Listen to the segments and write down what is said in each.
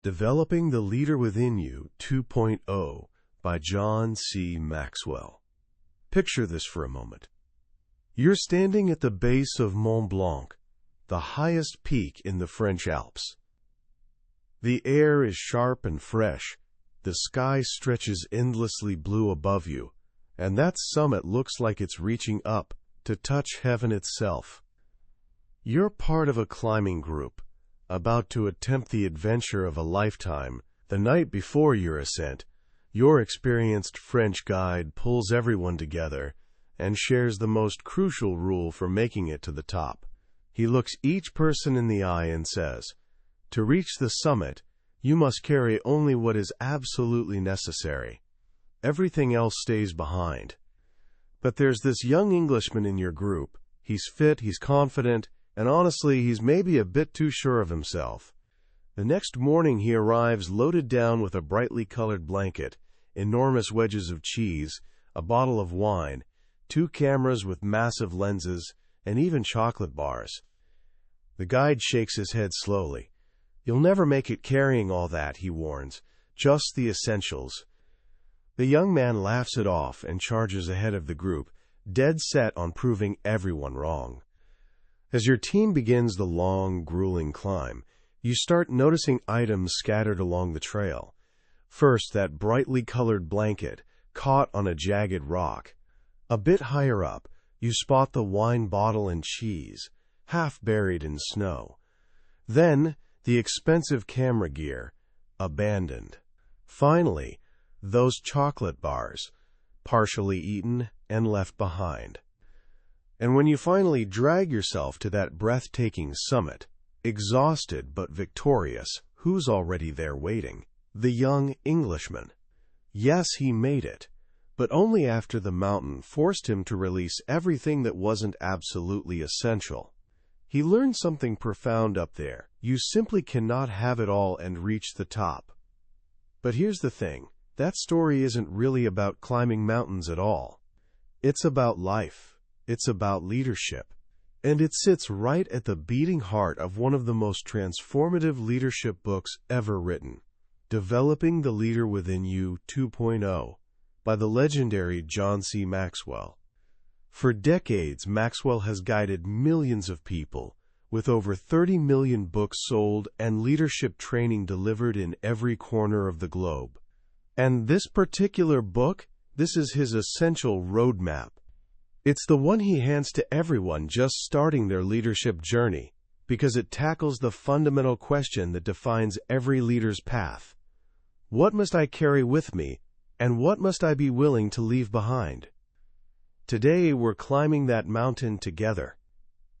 Developing the Leader Within You 2.0 by John C. Maxwell. Picture this for a moment. You're standing at the base of Mont Blanc, the highest peak in the French Alps. The air is sharp and fresh, the sky stretches endlessly blue above you, and that summit looks like it's reaching up to touch heaven itself. You're part of a climbing group, about to attempt the adventure of a lifetime. The night before your ascent, your experienced French guide pulls everyone together and shares the most crucial rule for making it to the top. He looks each person in the eye and says, "To reach the summit, you must carry only what is absolutely necessary. Everything else stays behind." But there's this young Englishman in your group. He's fit, he's confident, and honestly, he's maybe a bit too sure of himself. The next morning he arrives loaded down with a brightly colored blanket, enormous wedges of cheese, a bottle of wine, 2 cameras with massive lenses, and even chocolate bars. The guide shakes his head slowly. "You'll never make it carrying all that," he warns. "Just the essentials." The young man laughs it off and charges ahead of the group, dead set on proving everyone wrong. As your team begins the long, grueling climb, you start noticing items scattered along the trail. First, that brightly colored blanket, caught on a jagged rock. A bit higher up, you spot the wine bottle and cheese, half buried in snow. Then, the expensive camera gear, abandoned. Finally, those chocolate bars, partially eaten and left behind. And when you finally drag yourself to that breathtaking summit, exhausted but victorious, who's already there waiting? The young Englishman. Yes, he made it, but only after the mountain forced him to release everything that wasn't absolutely essential. He learned something profound up there. You simply cannot have it all and reach the top. But here's the thing, that story isn't really about climbing mountains at all. It's about life. It's about leadership. And it sits right at the beating heart of one of the most transformative leadership books ever written, Developing the Leader Within You 2.0 by the legendary John C. Maxwell. For decades, Maxwell has guided millions of people, with over 30 million books sold and leadership training delivered in every corner of the globe. And this particular book, this is his essential roadmap. It's the one he hands to everyone just starting their leadership journey, because it tackles the fundamental question that defines every leader's path. What must I carry with me, and what must I be willing to leave behind? Today we're climbing that mountain together.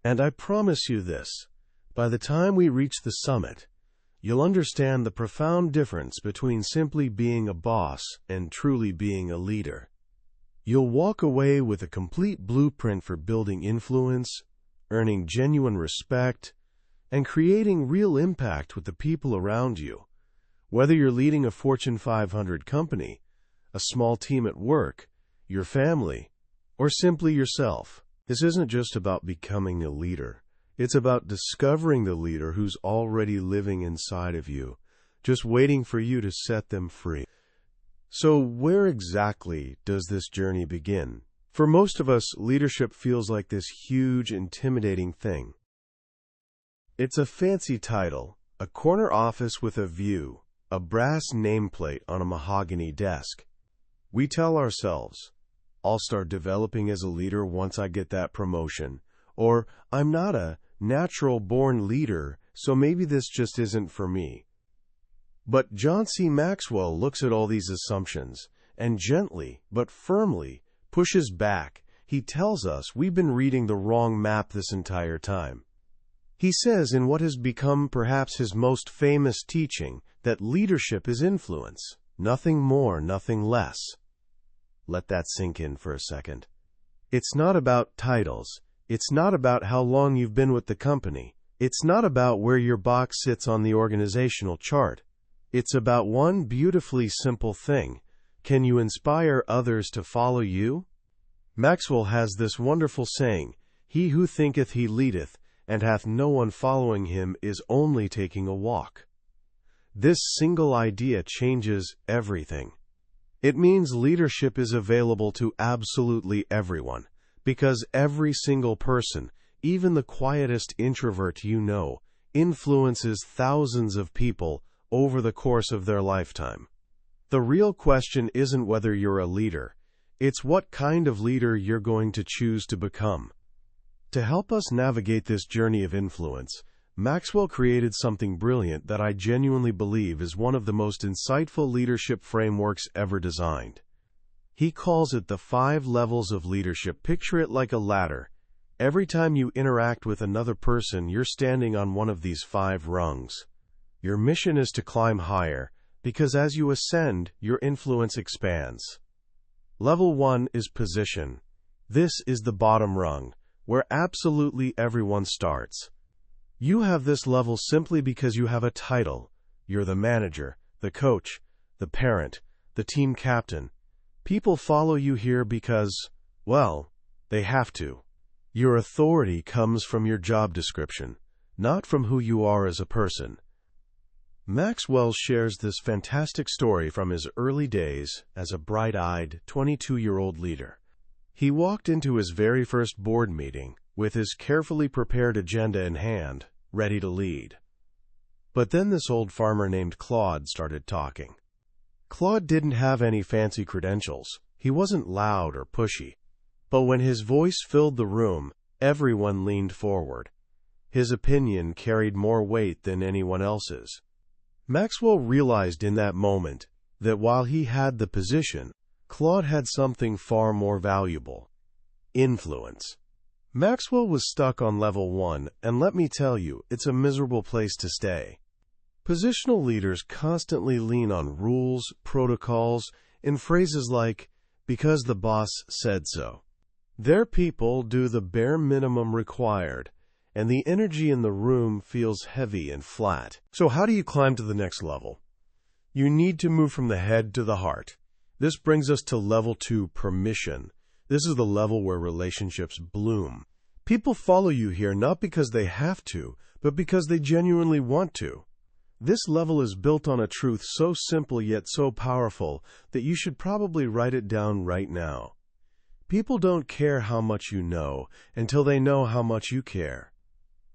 And I promise you this, by the time we reach the summit, you'll understand the profound difference between simply being a boss and truly being a leader. You'll walk away with a complete blueprint for building influence, earning genuine respect, and creating real impact with the people around you. Whether you're leading a Fortune 500 company, a small team at work, your family, or simply yourself, this isn't just about becoming a leader. It's about discovering the leader who's already living inside of you, just waiting for you to set them free. So where exactly does this journey begin? For most of us, leadership feels like this huge, intimidating thing. It's a fancy title, a corner office with a view, a brass nameplate on a mahogany desk. We tell ourselves, "I'll start developing as a leader once I get that promotion," or "I'm not a natural-born leader, so maybe this just isn't for me." But John C. Maxwell looks at all these assumptions and gently but firmly pushes back. He tells us we've been reading the wrong map this entire time. He says in what has become perhaps his most famous teaching that leadership is influence, nothing more, nothing less. Let that sink in for a second. It's not about titles. It's not about how long you've been with the company. It's not about where your box sits on the organizational chart. It's about one beautifully simple thing. Can you inspire others to follow you? Maxwell has this wonderful saying, "He who thinketh he leadeth, and hath no one following him, is only taking a walk." This single idea changes everything. It means leadership is available to absolutely everyone, because every single person, even the quietest introvert you know, influences thousands of people over the course of their lifetime. The real question isn't whether you're a leader, it's what kind of leader you're going to choose to become. To help us navigate this journey of influence, Maxwell created something brilliant that I genuinely believe is one of the most insightful leadership frameworks ever designed. He calls it the 5 levels of leadership. Picture it like a ladder. Every time you interact with another person, you're standing on one of these 5 rungs. Your mission is to climb higher, because as you ascend, your influence expands. Level 1 is position. This is the bottom rung, where absolutely everyone starts. You have this level simply because you have a title. You're the manager, the coach, the parent, the team captain. People follow you here because, well, they have to. Your authority comes from your job description, not from who you are as a person. Maxwell shares this fantastic story from his early days as a bright-eyed, 22-year-old leader. He walked into his very first board meeting with his carefully prepared agenda in hand, ready to lead. But then this old farmer named Claude started talking. Claude didn't have any fancy credentials. He wasn't loud or pushy. But when his voice filled the room, everyone leaned forward. His opinion carried more weight than anyone else's. Maxwell realized in that moment that while he had the position, Claude had something far more valuable: influence. Maxwell was stuck on level 1, and let me tell you, it's a miserable place to stay. Positional leaders constantly lean on rules, protocols, and phrases like, "because the boss said so." Their people do the bare minimum required, and the energy in the room feels heavy and flat. So how do you climb to the next level? You need to move from the head to the heart. This brings us to level 2, permission. This is the level where relationships bloom. People follow you here not because they have to, but because they genuinely want to. This level is built on a truth so simple yet so powerful that you should probably write it down right now. People don't care how much you know until they know how much you care.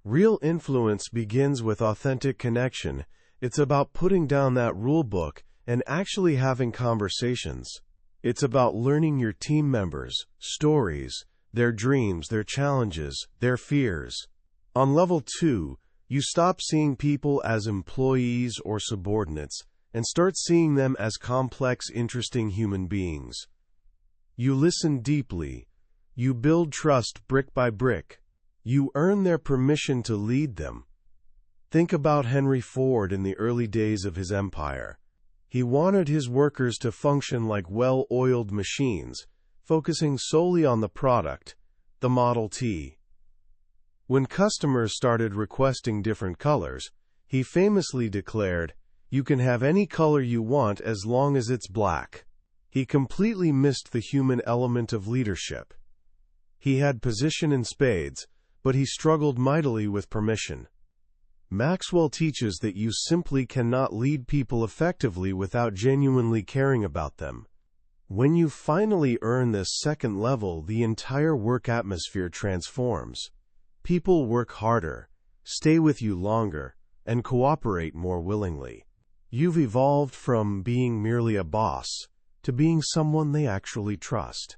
Real influence begins with authentic connection. It's about putting down that rule book and actually having conversations. It's about learning your team members' stories, their dreams, their challenges, their fears. On level 2, you stop seeing people as employees or subordinates and start seeing them as complex, interesting human beings. You listen deeply. You build trust brick by brick. You earn their permission to lead them. Think about Henry Ford in the early days of his empire. He wanted his workers to function like well-oiled machines, focusing solely on the product, the Model T. When customers started requesting different colors, he famously declared, "You can have any color you want as long as it's black." He completely missed the human element of leadership. He had position in spades, but he struggled mightily with permission. Maxwell teaches that you simply cannot lead people effectively without genuinely caring about them. When you finally earn this second level, the entire work atmosphere transforms. People work harder, stay with you longer, and cooperate more willingly. You've evolved from being merely a boss to being someone they actually trust.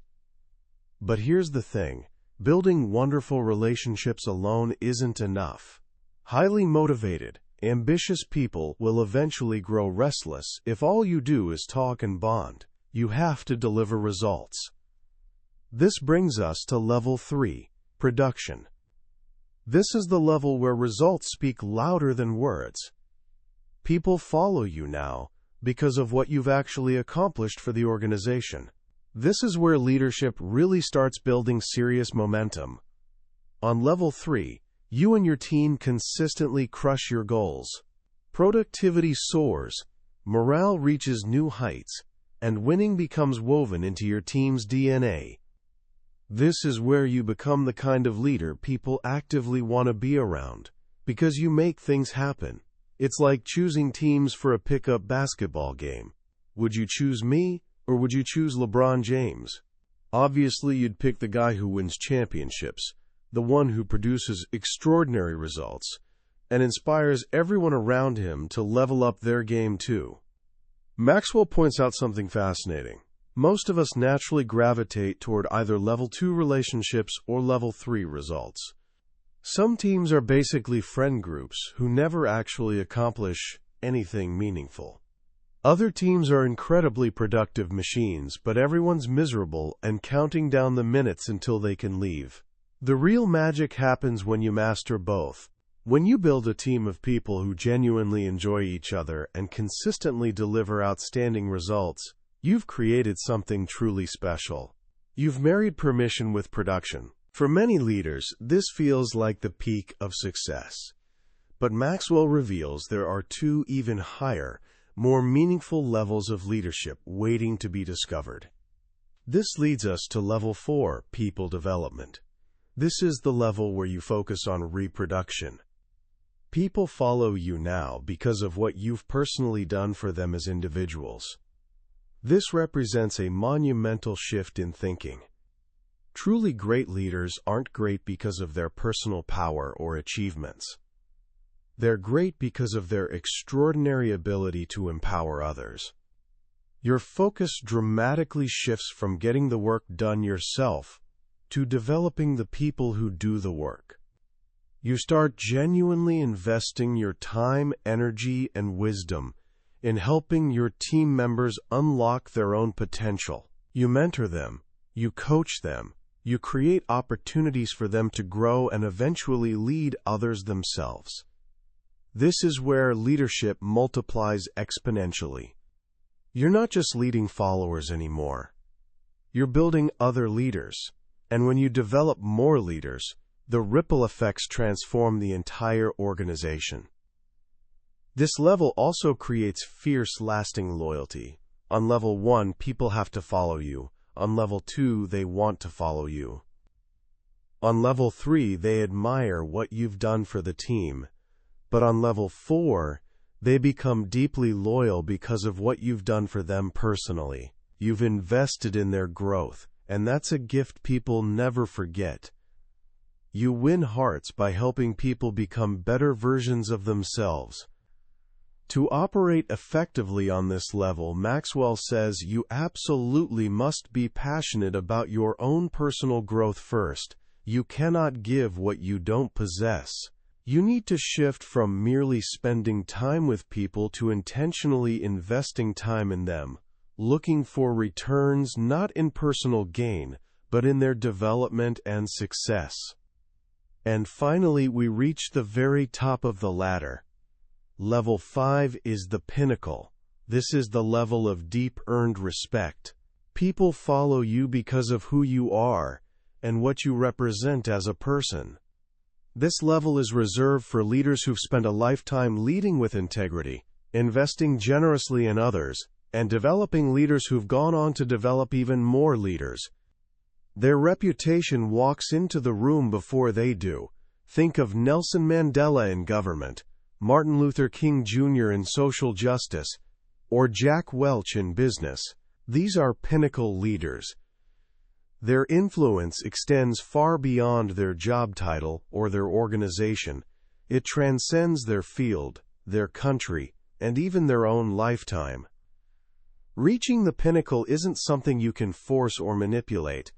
But here's the thing. Building wonderful relationships alone isn't enough. Highly motivated, ambitious people will eventually grow restless if all you do is talk and bond. You have to deliver results. This brings us to level 3, production. This is the level where results speak louder than words. People follow you now because of what you've actually accomplished for the organization. This is where leadership really starts building serious momentum. On level 3, you and your team consistently crush your goals. Productivity soars, morale reaches new heights, and winning becomes woven into your team's DNA. This is where you become the kind of leader people actively want to be around, because you make things happen. It's like choosing teams for a pickup basketball game. Would you choose me, or would you choose LeBron James? Obviously, you'd pick the guy who wins championships, the one who produces extraordinary results, and inspires everyone around him to level up their game too. Maxwell points out something fascinating. Most of us naturally gravitate toward either level 2 relationships or level 3 results. Some teams are basically friend groups who never actually accomplish anything meaningful. Other teams are incredibly productive machines, but everyone's miserable and counting down the minutes until they can leave. The real magic happens when you master both. When you build a team of people who genuinely enjoy each other and consistently deliver outstanding results, you've created something truly special. You've married permission with production. For many leaders, this feels like the peak of success. But Maxwell reveals there are two even higher, more meaningful levels of leadership waiting to be discovered. This leads us to level 4, people development. This is the level where you focus on reproduction. People follow you now because of what you've personally done for them as individuals. This represents a monumental shift in thinking. Truly great leaders aren't great because of their personal power or achievements. They're great because of their extraordinary ability to empower others. Your focus dramatically shifts from getting the work done yourself to developing the people who do the work. You start genuinely investing your time, energy, and wisdom in helping your team members unlock their own potential. You mentor them, you coach them, you create opportunities for them to grow and eventually lead others themselves. This is where leadership multiplies exponentially. You're not just leading followers anymore. You're building other leaders. And when you develop more leaders, the ripple effects transform the entire organization. This level also creates fierce, lasting loyalty. On level 1, people have to follow you. On level 2, they want to follow you. On level 3, they admire what you've done for the team. But on level 4, they become deeply loyal because of what you've done for them personally. You've invested in their growth, and that's a gift people never forget. You win hearts by helping people become better versions of themselves. To operate effectively on this level, Maxwell says you absolutely must be passionate about your own personal growth first. You cannot give what you don't possess. You need to shift from merely spending time with people to intentionally investing time in them, looking for returns not in personal gain, but in their development and success. And finally, we reach the very top of the ladder. Level 5 is the pinnacle. This is the level of deep earned respect. People follow you because of who you are and what you represent as a person. This level is reserved for leaders who've spent a lifetime leading with integrity, investing generously in others, and developing leaders who've gone on to develop even more leaders. Their reputation walks into the room before they do. Think of Nelson Mandela in government, Martin Luther King Jr. in social justice, or Jack Welch in business. These are pinnacle leaders. Their influence extends far beyond their job title or their organization. It transcends their field, their country, and even their own lifetime. Reaching the pinnacle isn't something you can force or manipulate.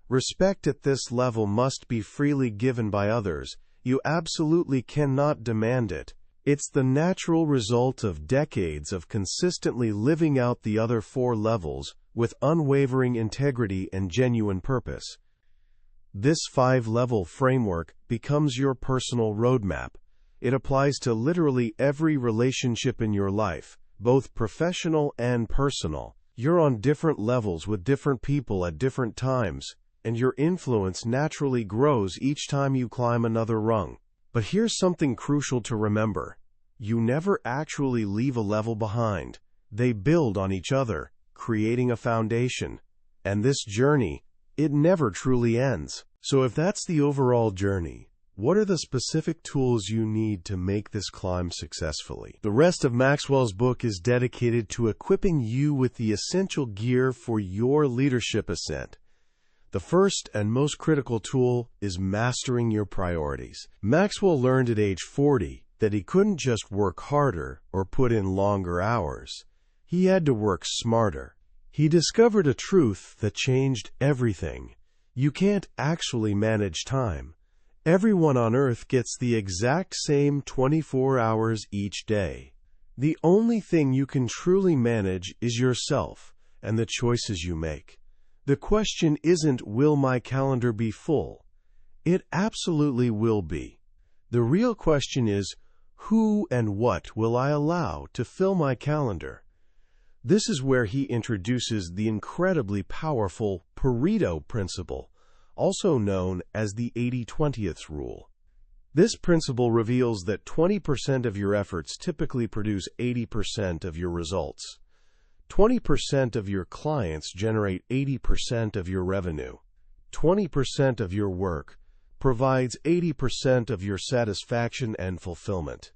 Respect at this level must be freely given by others. You absolutely cannot demand it. It's the natural result of decades of consistently living out the other 4 levels with unwavering integrity and genuine purpose. This 5-level framework becomes your personal roadmap. It applies to literally every relationship in your life, both professional and personal. You're on different levels with different people at different times, and your influence naturally grows each time you climb another rung. But here's something crucial to remember. You never actually leave a level behind. They build on each other, creating a foundation. And this journey, it never truly ends. So if that's the overall journey, what are the specific tools you need to make this climb successfully? The rest of Maxwell's book is dedicated to equipping you with the essential gear for your leadership ascent. The first and most critical tool is mastering your priorities. Maxwell learned at age 40 that he couldn't just work harder or put in longer hours. He had to work smarter. He discovered a truth that changed everything. You can't actually manage time. Everyone on Earth gets the exact same 24 hours each day. The only thing you can truly manage is yourself and the choices you make. The question isn't, will my calendar be full? It absolutely will be. The real question is, who and what will I allow to fill my calendar? This is where he introduces the incredibly powerful Pareto principle, also known as the 80-20th rule. This principle reveals that 20% of your efforts typically produce 80% of your results. 20% of your clients generate 80% of your revenue. 20% of your work provides 80% of your satisfaction and fulfillment.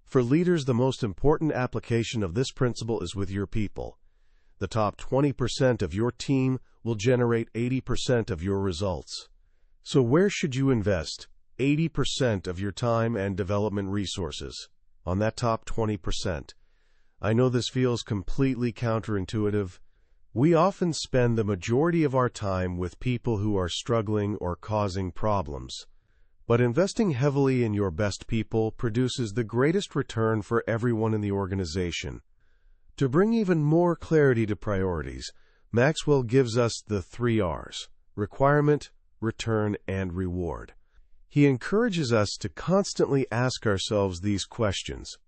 For leaders, the most important application of this principle is with your people. The top 20% of your team will generate 80% of your results. So where should you invest 80% of your time and development resources? On that top 20%. I know this feels completely counterintuitive. We often spend the majority of our time with people who are struggling or causing problems. But investing heavily in your best people produces the greatest return for everyone in the organization. To bring even more clarity to priorities, Maxwell gives us the 3 R's: requirement, return, and reward. He encourages us to constantly ask ourselves these questions.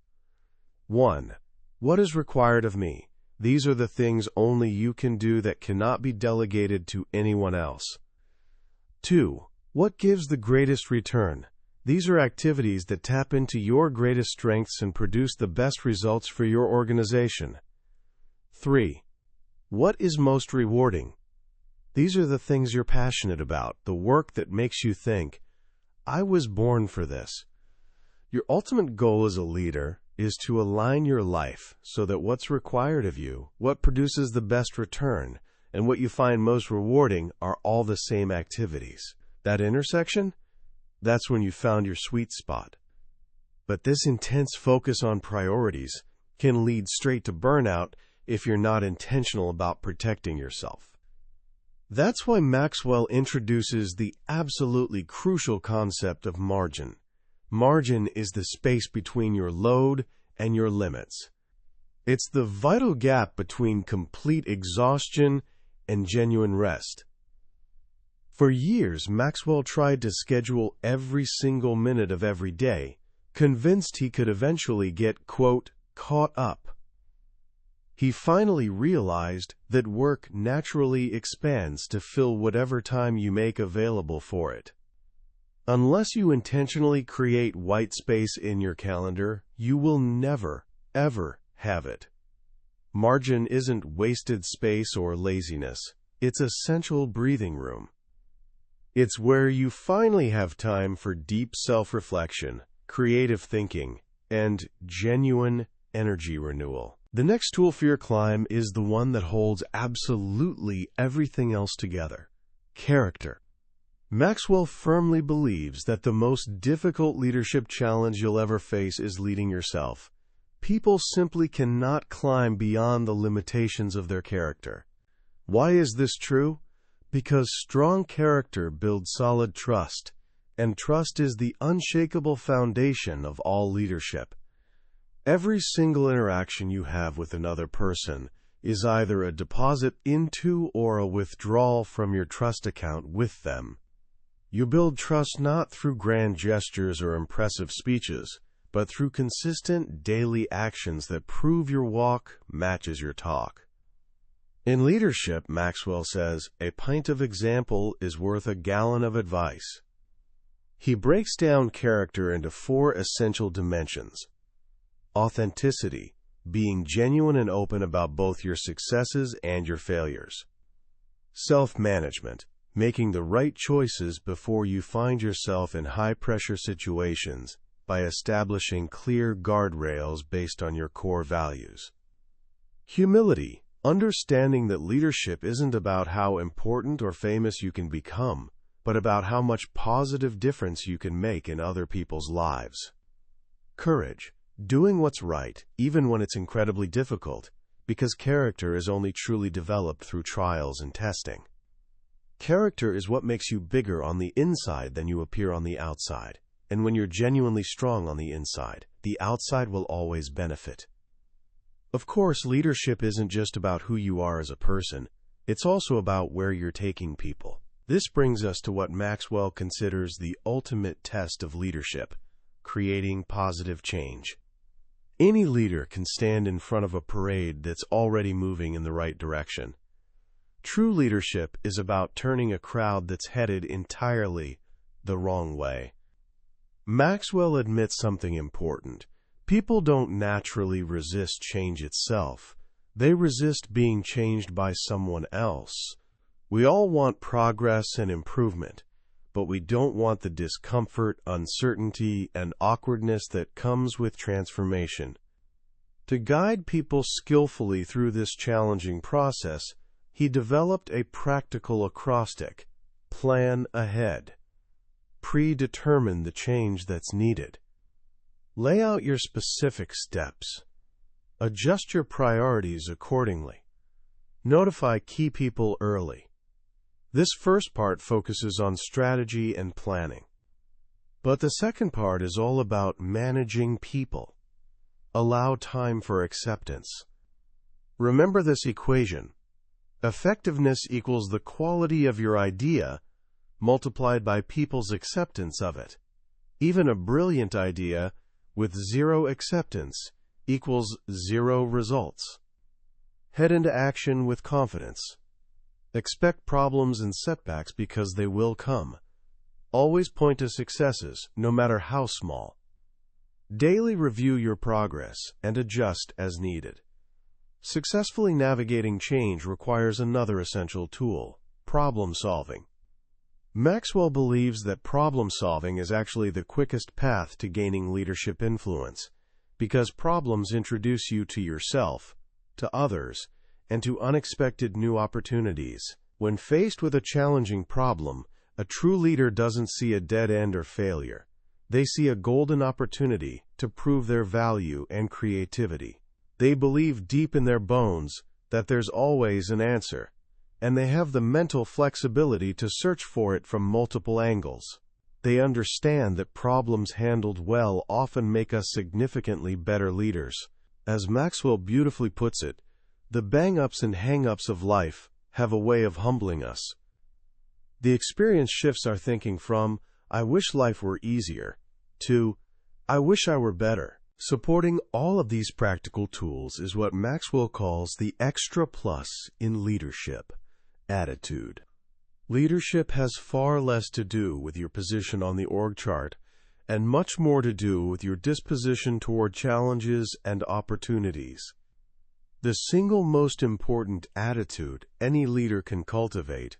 1. What is required of me? These are the things only you can do that cannot be delegated to anyone else. 2. What gives the greatest return? These are activities that tap into your greatest strengths and produce the best results for your organization. 3. What is most rewarding? These are the things you're passionate about, the work that makes you think, I was born for this. Your ultimate goal as a leader is to align your life so that what's required of you, what produces the best return, and what you find most rewarding are all the same activities. That intersection? That's when you found your sweet spot. But this intense focus on priorities can lead straight to burnout if you're not intentional about protecting yourself. That's why Maxwell introduces the absolutely crucial concept of margin. Margin is the space between your load and your limits. It's the vital gap between complete exhaustion and genuine rest. For years, Maxwell tried to schedule every single minute of every day, convinced he could eventually get, quote, caught up. He finally realized that work naturally expands to fill whatever time you make available for it. Unless you intentionally create white space in your calendar, you will never, ever have it. Margin isn't wasted space or laziness. It's essential breathing room. It's where you finally have time for deep self-reflection, creative thinking, and genuine energy renewal. The next tool for your climb is the one that holds absolutely everything else together: character. Maxwell firmly believes that the most difficult leadership challenge you'll ever face is leading yourself. People simply cannot climb beyond the limitations of their character. Why is this true? Because strong character builds solid trust, and trust is the unshakable foundation of all leadership. Every single interaction you have with another person is either a deposit into or a withdrawal from your trust account with them. You build trust not through grand gestures or impressive speeches, but through consistent daily actions that prove your walk matches your talk. In leadership, Maxwell says, a pint of example is worth a gallon of advice. He breaks down character into 4 essential dimensions. Authenticity, being genuine and open about both your successes and your failures. Self-management, making the right choices before you find yourself in high-pressure situations by establishing clear guardrails based on your core values. Humility, understanding that leadership isn't about how important or famous you can become, but about how much positive difference you can make in other people's lives. Courage, doing what's right, even when it's incredibly difficult, because character is only truly developed through trials and testing. Character is what makes you bigger on the inside than you appear on the outside, and when you're genuinely strong on the inside, the outside will always benefit. Of course, leadership isn't just about who you are as a person, it's also about where you're taking people. This brings us to what Maxwell considers the ultimate test of leadership: creating positive change. Any leader can stand in front of a parade that's already moving in the right direction. True leadership is about turning a crowd that's headed entirely the wrong way. Maxwell admits something important. People don't naturally resist change itself. They resist being changed by someone else. We all want progress and improvement, but we don't want the discomfort, uncertainty, and awkwardness that comes with transformation. To guide people skillfully through this challenging process, he developed a practical acrostic: plan ahead. Predetermine the change that's needed. Lay out your specific steps. Adjust your priorities accordingly. Notify key people early. This first part focuses on strategy and planning. But the second part is all about managing people. Allow time for acceptance. Remember this equation: effectiveness equals the quality of your idea multiplied by people's acceptance of it. Even a brilliant idea with zero acceptance equals zero results. Head into action with confidence. Expect problems and setbacks because they will come. Always point to successes, no matter how small. Daily review your progress and adjust as needed. Successfully navigating change requires another essential tool: problem solving. Maxwell believes that problem solving is actually the quickest path to gaining leadership influence, because problems introduce you to yourself, to others, and to unexpected new opportunities. When faced with a challenging problem, a true leader doesn't see a dead end or failure. They see a golden opportunity to prove their value and creativity. They believe deep in their bones that there's always an answer, and they have the mental flexibility to search for it from multiple angles. They understand that problems handled well often make us significantly better leaders. As Maxwell beautifully puts it, the bang-ups and hang-ups of life have a way of humbling us. The experience shifts our thinking from, "I wish life were easier," to, "I wish I were better." Supporting all of these practical tools is what Maxwell calls the extra plus in leadership: attitude. Leadership has far less to do with your position on the org chart and much more to do with your disposition toward challenges and opportunities. The single most important attitude any leader can cultivate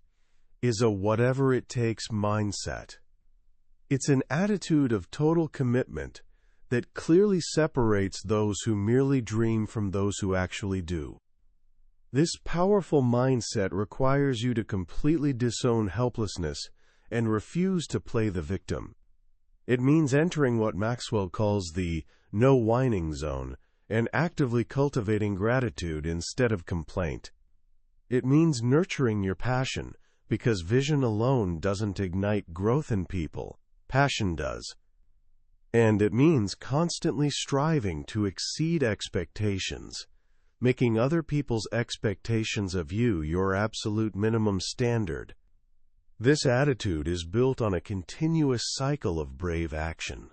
is a whatever-it-takes mindset. It's an attitude of total commitment that clearly separates those who merely dream from those who actually do. This powerful mindset requires you to completely disown helplessness and refuse to play the victim. It means entering what Maxwell calls the no whining zone and actively cultivating gratitude instead of complaint. It means nurturing your passion, because vision alone doesn't ignite growth in people. Passion does. And it means constantly striving to exceed expectations, making other people's expectations of you your absolute minimum standard. This attitude is built on a continuous cycle of brave action.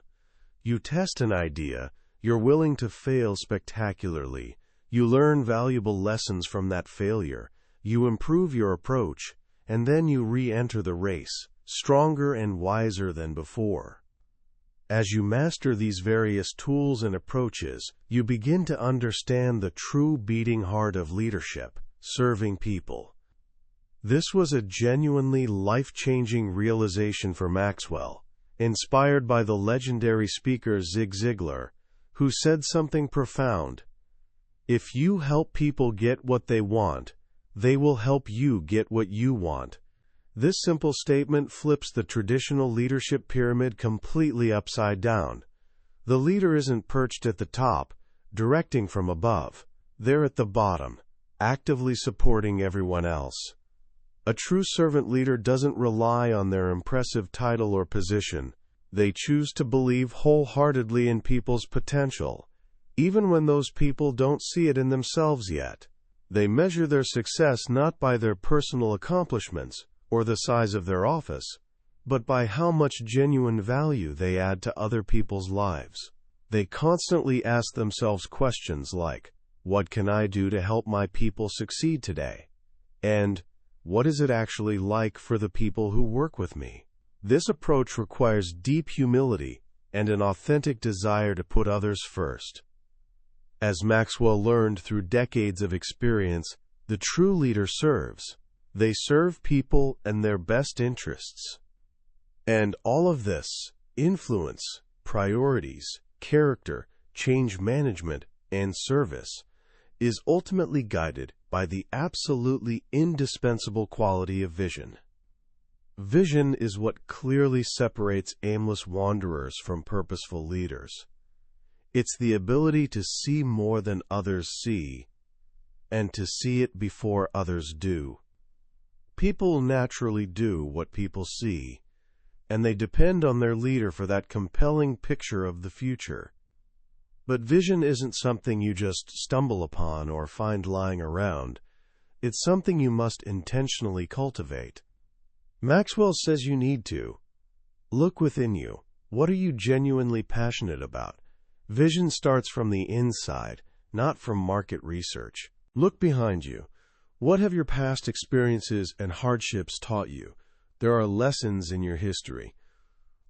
You test an idea, you're willing to fail spectacularly, you learn valuable lessons from that failure, you improve your approach, and then you re-enter the race, stronger and wiser than before. As you master these various tools and approaches, you begin to understand the true beating heart of leadership: serving people. This was a genuinely life-changing realization for Maxwell, inspired by the legendary speaker Zig Ziglar, who said something profound. If you help people get what they want, they will help you get what you want. This simple statement flips the traditional leadership pyramid completely upside down. The leader isn't perched at the top, directing from above. They're at the bottom, actively supporting everyone else. A true servant leader doesn't rely on their impressive title or position. They choose to believe wholeheartedly in people's potential, even when those people don't see it in themselves yet. They measure their success not by their personal accomplishments or the size of their office, but by how much genuine value they add to other people's lives. They constantly ask themselves questions like, "What can I do to help my people succeed today?" And, "What is it actually like for the people who work with me?" This approach requires deep humility and an authentic desire to put others first. As Maxwell learned through decades of experience, the true leader serves. They serve people and their best interests. And all of this, influence, priorities, character, change management, and service, is ultimately guided by the absolutely indispensable quality of vision. Vision is what clearly separates aimless wanderers from purposeful leaders. It's the ability to see more than others see, and to see it before others do. People naturally do what people see, and they depend on their leader for that compelling picture of the future. But vision isn't something you just stumble upon or find lying around. It's something you must intentionally cultivate. Maxwell says you need to. Look within you. What are you genuinely passionate about? Vision starts from the inside, not from market research. Look behind you. What have your past experiences and hardships taught you? There are lessons in your history.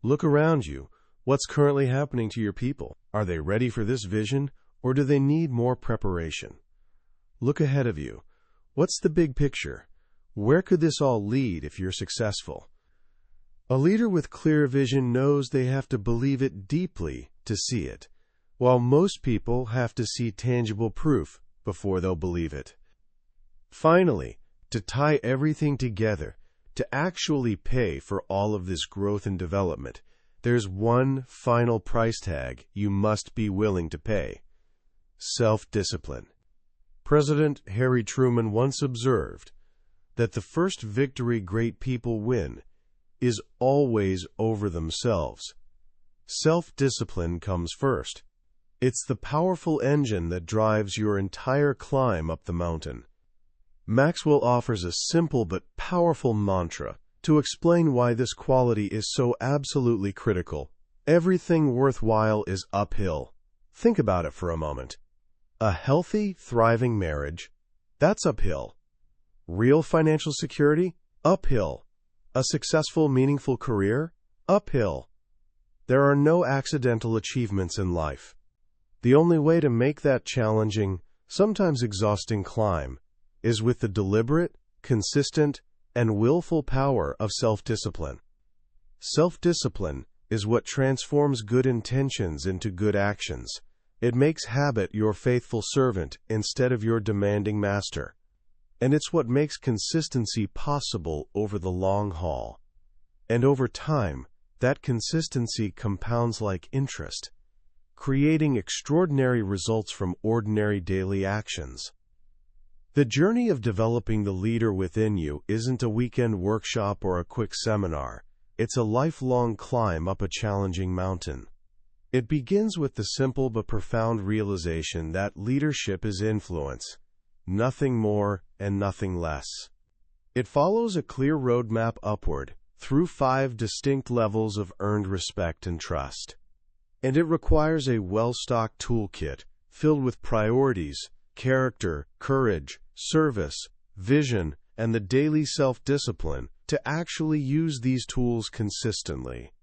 Look around you. What's currently happening to your people? Are they ready for this vision, or do they need more preparation? Look ahead of you. What's the big picture? Where could this all lead if you're successful? A leader with clear vision knows they have to believe it deeply to see it, while most people have to see tangible proof before they'll believe it. Finally, to tie everything together, to actually pay for all of this growth and development, there's one final price tag you must be willing to pay: self-discipline. President Harry Truman once observed that the first victory great people win is always over themselves. Self-discipline comes first. It's the powerful engine that drives your entire climb up the mountain. Maxwell offers a simple but powerful mantra to explain why this quality is so absolutely critical. Everything worthwhile is uphill. Think about it for a moment. A healthy, thriving marriage, that's uphill. Real financial security, uphill. A successful, meaningful career, uphill. There are no accidental achievements in life. The only way to make that challenging, sometimes exhausting climb is with the deliberate, consistent, and willful power of self-discipline. Self-discipline is what transforms good intentions into good actions. It makes habit your faithful servant instead of your demanding master. And it's what makes consistency possible over the long haul. And over time, that consistency compounds like interest, creating extraordinary results from ordinary daily actions. The journey of developing the leader within you isn't a weekend workshop or a quick seminar. It's a lifelong climb up a challenging mountain. It begins with the simple but profound realization that leadership is influence, nothing more and nothing less. It follows a clear roadmap upward, through 5 distinct levels of earned respect and trust. And it requires a well-stocked toolkit filled with priorities, character, courage, service, vision, and the daily self-discipline to actually use these tools consistently.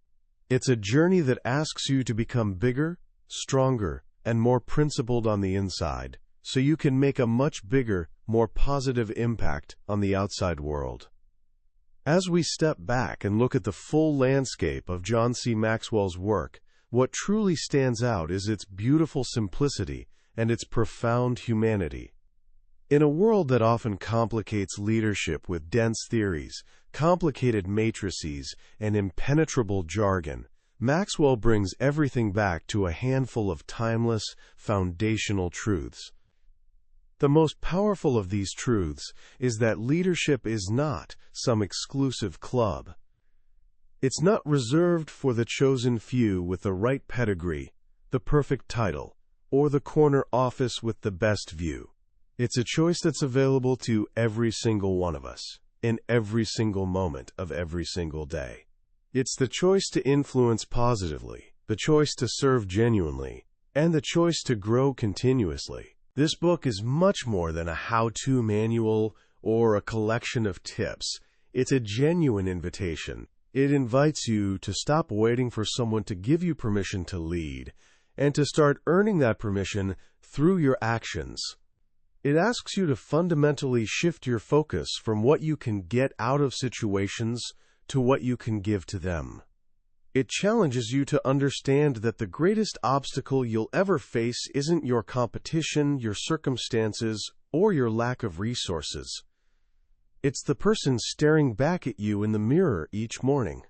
It's a journey that asks you to become bigger, stronger, and more principled on the inside, so you can make a much bigger, more positive impact on the outside world. As we step back and look at the full landscape of John C. Maxwell's work, what truly stands out is its beautiful simplicity and its profound humanity. In a world that often complicates leadership with dense theories, complicated matrices, and impenetrable jargon, Maxwell brings everything back to a handful of timeless, foundational truths. The most powerful of these truths is that leadership is not some exclusive club. It's not reserved for the chosen few with the right pedigree, the perfect title, or the corner office with the best view. It's a choice that's available to every single one of us, in every single moment of every single day. It's the choice to influence positively, the choice to serve genuinely, and the choice to grow continuously. This book is much more than a how-to manual or a collection of tips. It's a genuine invitation. It invites you to stop waiting for someone to give you permission to lead, and to start earning that permission through your actions. It asks you to fundamentally shift your focus from what you can get out of situations to what you can give to them. It challenges you to understand that the greatest obstacle you'll ever face isn't your competition, your circumstances, or your lack of resources. It's the person staring back at you in the mirror each morning.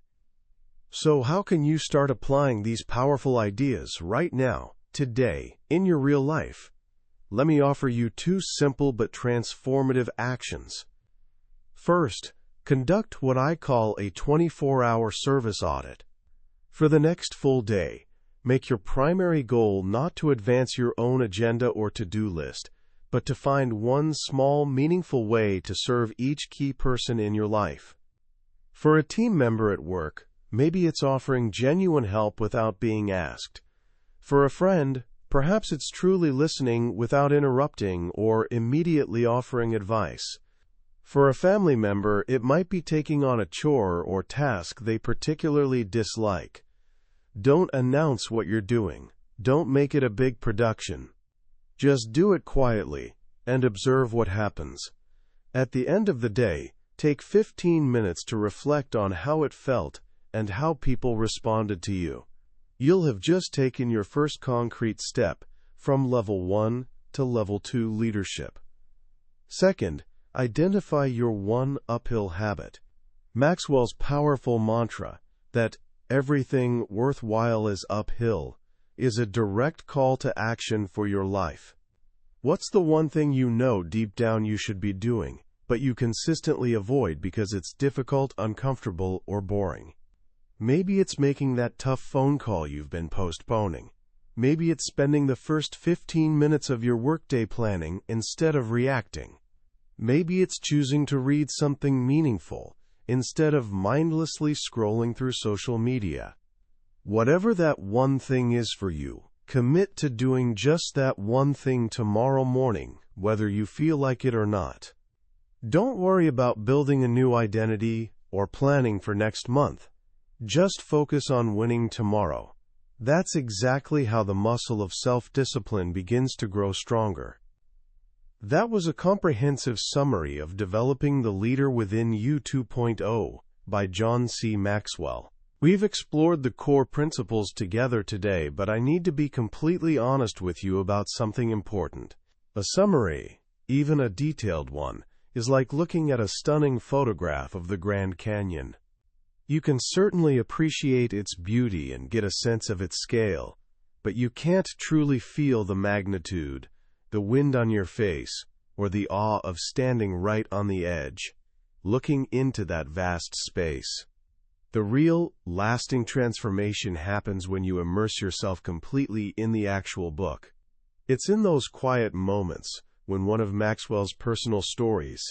So how can you start applying these powerful ideas right now, today, in your real life? Let me offer you 2 simple but transformative actions. First, conduct what I call a 24-hour service audit. For the next full day, make your primary goal not to advance your own agenda or to-do list, but to find one small, meaningful way to serve each key person in your life. For a team member at work, maybe it's offering genuine help without being asked. For a friend, perhaps it's truly listening without interrupting or immediately offering advice. For a family member, it might be taking on a chore or task they particularly dislike. Don't announce what you're doing. Don't make it a big production. Just do it quietly and observe what happens. At the end of the day, take 15 minutes to reflect on how it felt and how people responded to you. You'll have just taken your first concrete step from level 1 to level 2 leadership. Second, identify your one uphill habit. Maxwell's powerful mantra that everything worthwhile is uphill is a direct call to action for your life. What's the one thing you know deep down you should be doing, but you consistently avoid because it's difficult, uncomfortable, or boring? Maybe it's making that tough phone call you've been postponing. Maybe it's spending the first 15 minutes of your workday planning instead of reacting. Maybe it's choosing to read something meaningful instead of mindlessly scrolling through social media. Whatever that one thing is for you, commit to doing just that one thing tomorrow morning, whether you feel like it or not. Don't worry about building a new identity or planning for next month. Just focus on winning tomorrow. That's exactly how the muscle of self-discipline begins to grow stronger. That was a comprehensive summary of Developing the Leader Within You 2.0 by John C. Maxwell. We've explored the core principles together today, but I need to be completely honest with you about something important. A summary, even a detailed one, is like looking at a stunning photograph of the Grand Canyon. You can certainly appreciate its beauty and get a sense of its scale, but you can't truly feel the magnitude, the wind on your face, or the awe of standing right on the edge, looking into that vast space. The real, lasting transformation happens when you immerse yourself completely in the actual book. It's in those quiet moments when one of Maxwell's personal stories,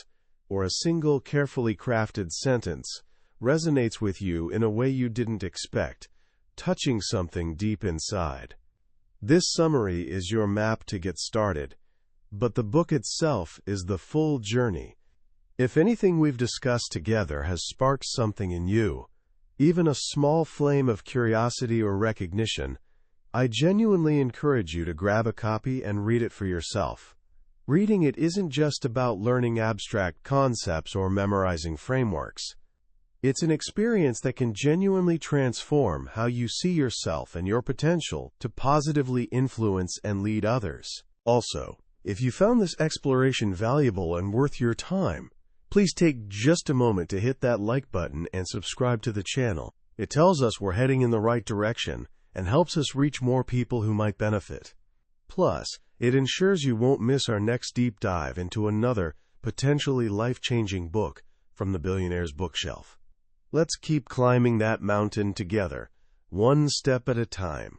or a single carefully crafted sentence, resonates with you in a way you didn't expect, touching something deep inside. This summary is your map to get started, but the book itself is the full journey. If anything we've discussed together has sparked something in you, even a small flame of curiosity or recognition, I genuinely encourage you to grab a copy and read it for yourself. Reading it isn't just about learning abstract concepts or memorizing frameworks. It's an experience that can genuinely transform how you see yourself and your potential to positively influence and lead others. Also, if you found this exploration valuable and worth your time, please take just a moment to hit that like button and subscribe to the channel. It tells us we're heading in the right direction and helps us reach more people who might benefit. Plus, it ensures you won't miss our next deep dive into another potentially life-changing book from the Billionaire's Bookshelf. Let's keep climbing that mountain together, one step at a time.